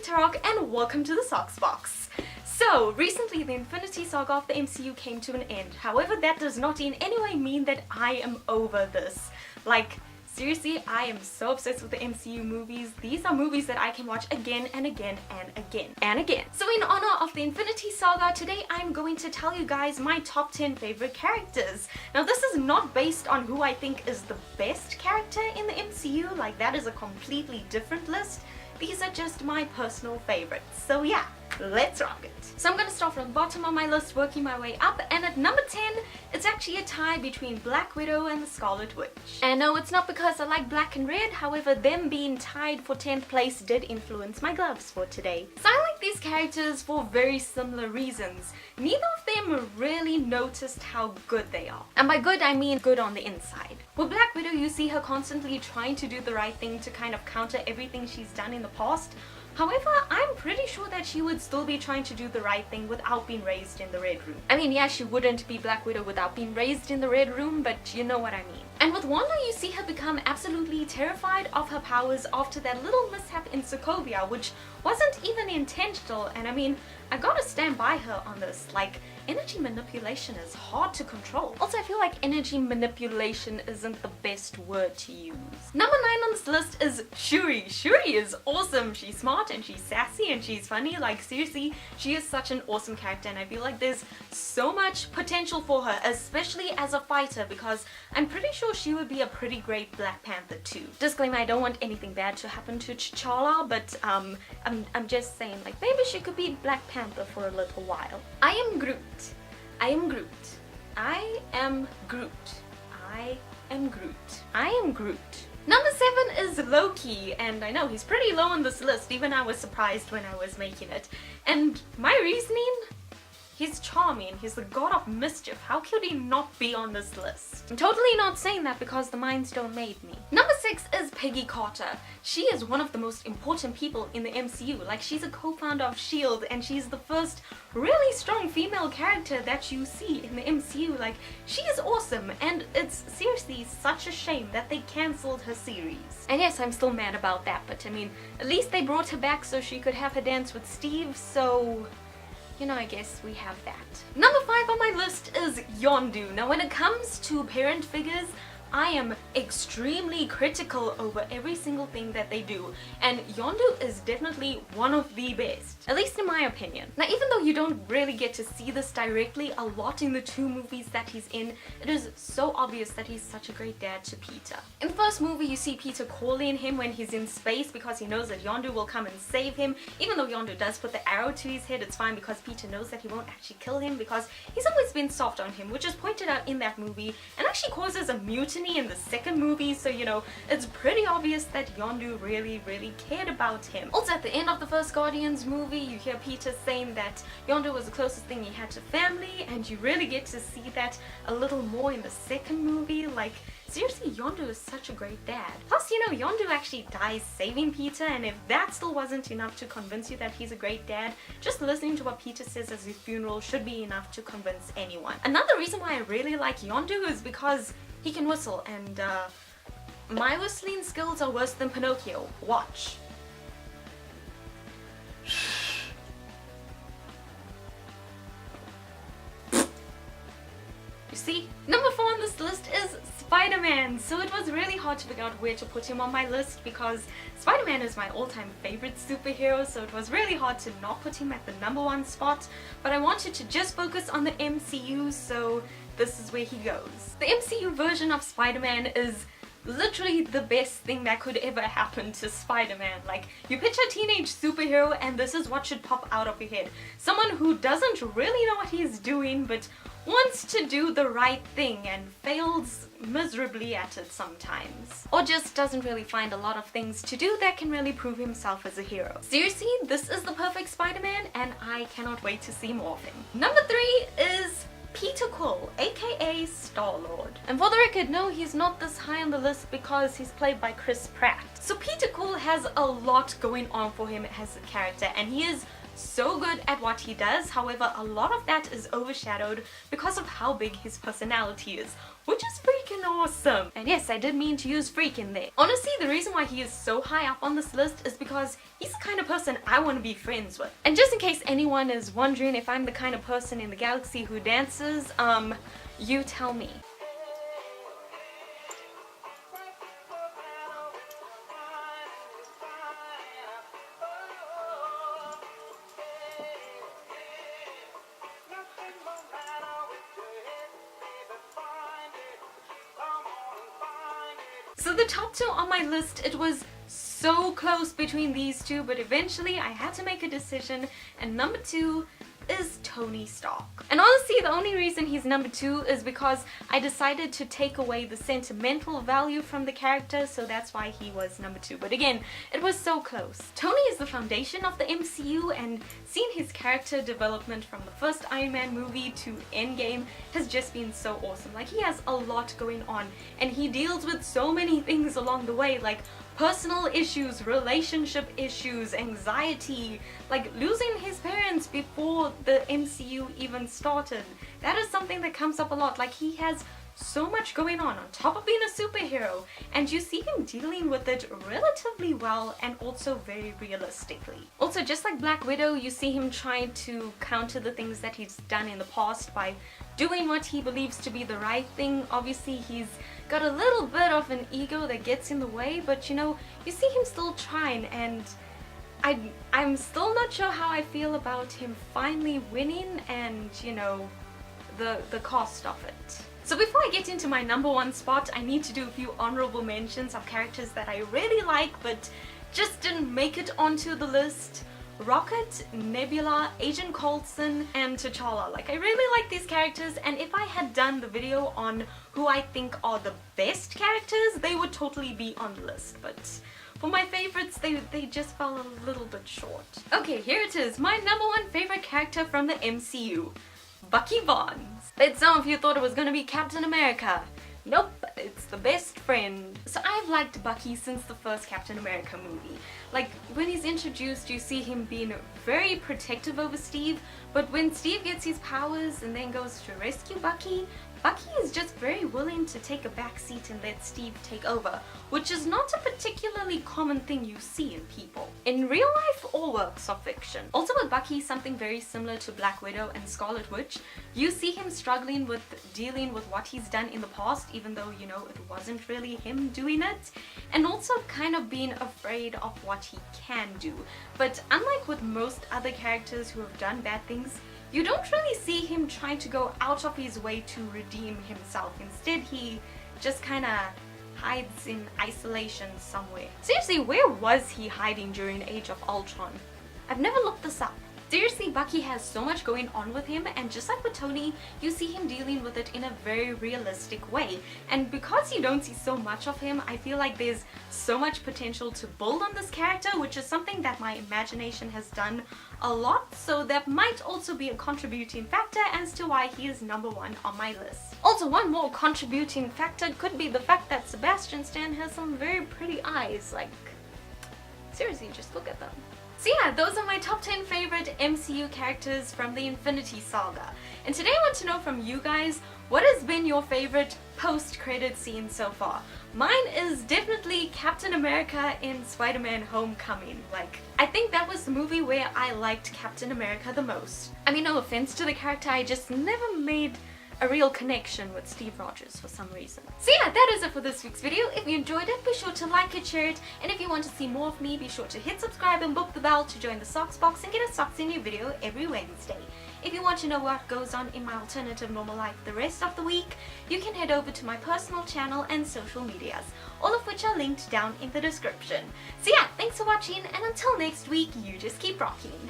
Peter Rock and welcome to the Socks Box. So, recently the Infinity Saga of the MCU came to an end. However, that does not in any way mean that I am over this. Like, seriously, I am so obsessed with the MCU movies. These are movies that I can watch again and again and again and again. So in honor of the Infinity Saga, today I'm going to tell you guys my top 10 favorite characters. Now this is not based on who I think is the best character in the MCU, like that is a completely different list. These are just my personal favorites. So yeah, let's rock it. So I'm gonna start from the bottom of my list, working my way up, and at number 10, it's actually a tie between Black Widow and the Scarlet Witch. And no, it's not because I like black and red, however, them being tied for 10th place did influence my gloves for today. So I like these characters for very similar reasons. Neither of them really noticed how good they are. And by good, I mean good on the inside. With Black Widow, you see her constantly trying to do the right thing to kind of counter everything she's done in the past. However, I'm pretty sure that she would still be trying to do the right thing without being raised in the Red Room. I mean, yeah, she wouldn't be Black Widow without being raised in the Red Room, but you know what I mean. And with Wanda, you see her become absolutely terrified of her powers after that little mishap in Sokovia, which wasn't even intentional, and I mean, I gotta stand by her on this. Like, energy manipulation is hard to control. Also, I feel like energy manipulation isn't the best word to use. Number 9 on this list is Shuri. Shuri is awesome. She's smart and she's sassy and she's funny. Like, seriously, she is such an awesome character, and I feel like there's so much potential for her, especially as a fighter, because I'm pretty sure she would be a pretty great Black Panther too. Disclaimer, I don't want anything bad to happen to T'Challa, but I'm just saying, like, maybe she could be Black Panther for a little while. I am Groot. I am Groot. I am Groot. I am Groot. I am Groot. Number 7 is Loki, and I know he's pretty low on this list, even I was surprised when I was making it. And my reasoning? He's charming, he's the god of mischief. How could he not be on this list? I'm totally not saying that because the Mind Stone made me. Number 6 is Peggy Carter. She is one of the most important people in the MCU. Like, she's a co-founder of S.H.I.E.L.D. and she's the first really strong female character that you see in the MCU. Like, she is awesome, and it's seriously such a shame that they cancelled her series. And yes, I'm still mad about that, but I mean, at least they brought her back so she could have her dance with Steve, so you know, I guess we have that. Number 5 on my list is Yondu. Now when it comes to parent figures, I am extremely critical over every single thing that they do, and Yondu is definitely one of the best, at least in my opinion. Now even though you don't really get to see this directly a lot in the 2 movies that he's in, it is so obvious that he's such a great dad to Peter. In the first movie, you see Peter calling him when he's in space because he knows that Yondu will come and save him. Even though Yondu does put the arrow to his head, it's fine because Peter knows that he won't actually kill him because he's always been soft on him, which is pointed out in that movie and actually causes a mutiny in the second movie, so you know, it's pretty obvious that Yondu really cared about him. Also, at the end of the first Guardians movie, you hear Peter saying that Yondu was the closest thing he had to family, and you really get to see that a little more in the second movie. Like, seriously, Yondu is such a great dad. Plus, you know, Yondu actually dies saving Peter, and if that still wasn't enough to convince you that he's a great dad, just listening to what Peter says at his funeral should be enough to convince anyone. Another reason why I really like Yondu is because he can whistle, and my whistling skills are worse than Pinocchio. Watch. You see? Number 4 on this list is Spider-Man. So it was really hard to figure out where to put him on my list because Spider-Man is my all-time favorite superhero, so it was really hard to not put him at the number 1 spot, but I wanted to just focus on the MCU, so this is where he goes. The MCU version of Spider-Man is literally the best thing that could ever happen to Spider-Man. Like, you picture a teenage superhero and this is what should pop out of your head. Someone who doesn't really know what he's doing but wants to do the right thing and fails miserably at it sometimes. Or just doesn't really find a lot of things to do that can really prove himself as a hero. Seriously, this is the perfect Spider-Man and I cannot wait to see more of him. Number 3 is Peter Quill, aka Star-Lord. And for the record, no, he's not this high on the list because he's played by Chris Pratt. So Peter Quill has a lot going on for him as a character, and he is so good at what he does. However, a lot of that is overshadowed because of how big his personality is, which is freaking awesome. And yes, I did mean to use freaking there. Honestly, the reason why he is so high up on this list is because he's the kind of person I want to be friends with. And just in case anyone is wondering if I'm the kind of person in the galaxy who dances, you tell me. So the top two on my list, it was so close between these two, but eventually I had to make a decision, and number two is Tony Stark. And honestly, the only reason he's number two is because I decided to take away the sentimental value from the character, so that's why he was number two. But again, it was so close. Tony is the foundation of the MCU, and seeing his character development from the first Iron Man movie to Endgame has just been so awesome. Like, he has a lot going on, and he deals with so many things along the way, like personal issues, relationship issues, anxiety, like losing his parents before the MCU even started. That is something that comes up a lot. Like, he has so much going on top of being a superhero, and you see him dealing with it relatively well and also very realistically. Also, just like Black Widow, you see him trying to counter the things that he's done in the past by doing what he believes to be the right thing. Obviously, he's got a little bit of an ego that gets in the way, but you know, you see him still trying, and I'm still not sure how I feel about him finally winning and, you know, the cost of it. So before I get into my number one spot, I need to do a few honorable mentions of characters that I really like but just didn't make it onto the list. Rocket, Nebula, Agent Coulson, and T'Challa. Like, I really like these characters, and if I had done the video on who I think are the best characters, they would totally be on the list, but for my favorites, they just fell a little bit short. Okay, here it is, my number one favorite character from the MCU, Bucky Barnes. Bet some of you thought it was gonna be Captain America. Nope, it's the best friend. So I've liked Bucky since the first Captain America movie. Like, when he's introduced, you see him being very protective over Steve, but when Steve gets his powers and then goes to rescue Bucky, Bucky is just very willing to take a back seat and let Steve take over, which is not a particularly common thing you see in people, in real life or works of fiction. Also with Bucky, something very similar to Black Widow and Scarlet Witch, you see him struggling with dealing with what he's done in the past, even though, you know, it wasn't really him doing it, and also kind of being afraid of what he can do. But unlike with most other characters who have done bad things, you don't really see him trying to go out of his way to redeem himself. Instead, he just kind of hides in isolation somewhere. Seriously, where was he hiding during Age of Ultron? I've never looked this up. Seriously, Bucky has so much going on with him, and just like with Tony, you see him dealing with it in a very realistic way. And because you don't see so much of him, I feel like there's so much potential to build on this character, which is something that my imagination has done a lot, so that might also be a contributing factor as to why he is number one on my list. Also, one more contributing factor could be the fact that Sebastian Stan has some very pretty eyes. Like, seriously, just look at them. So yeah, those are my top 10 favorite MCU characters from the Infinity Saga. And today I want to know from you guys, what has been your favorite post-credit scene so far? Mine is definitely Captain America in Spider-Man Homecoming. Like, I think that was the movie where I liked Captain America the most. I mean, no offense to the character, I just never made a real connection with Steve Rogers for some reason. So yeah, that is it for this week's video. If you enjoyed it, be sure to like it, share it, and if you want to see more of me, be sure to hit subscribe and book the bell to join the Socks Box and get a Socks in Your video every Wednesday. If you want to know what goes on in my alternative normal life the rest of the week, you can head over to my personal channel and social medias, all of which are linked down in the description. So yeah, thanks for watching, and until next week, you just keep rocking.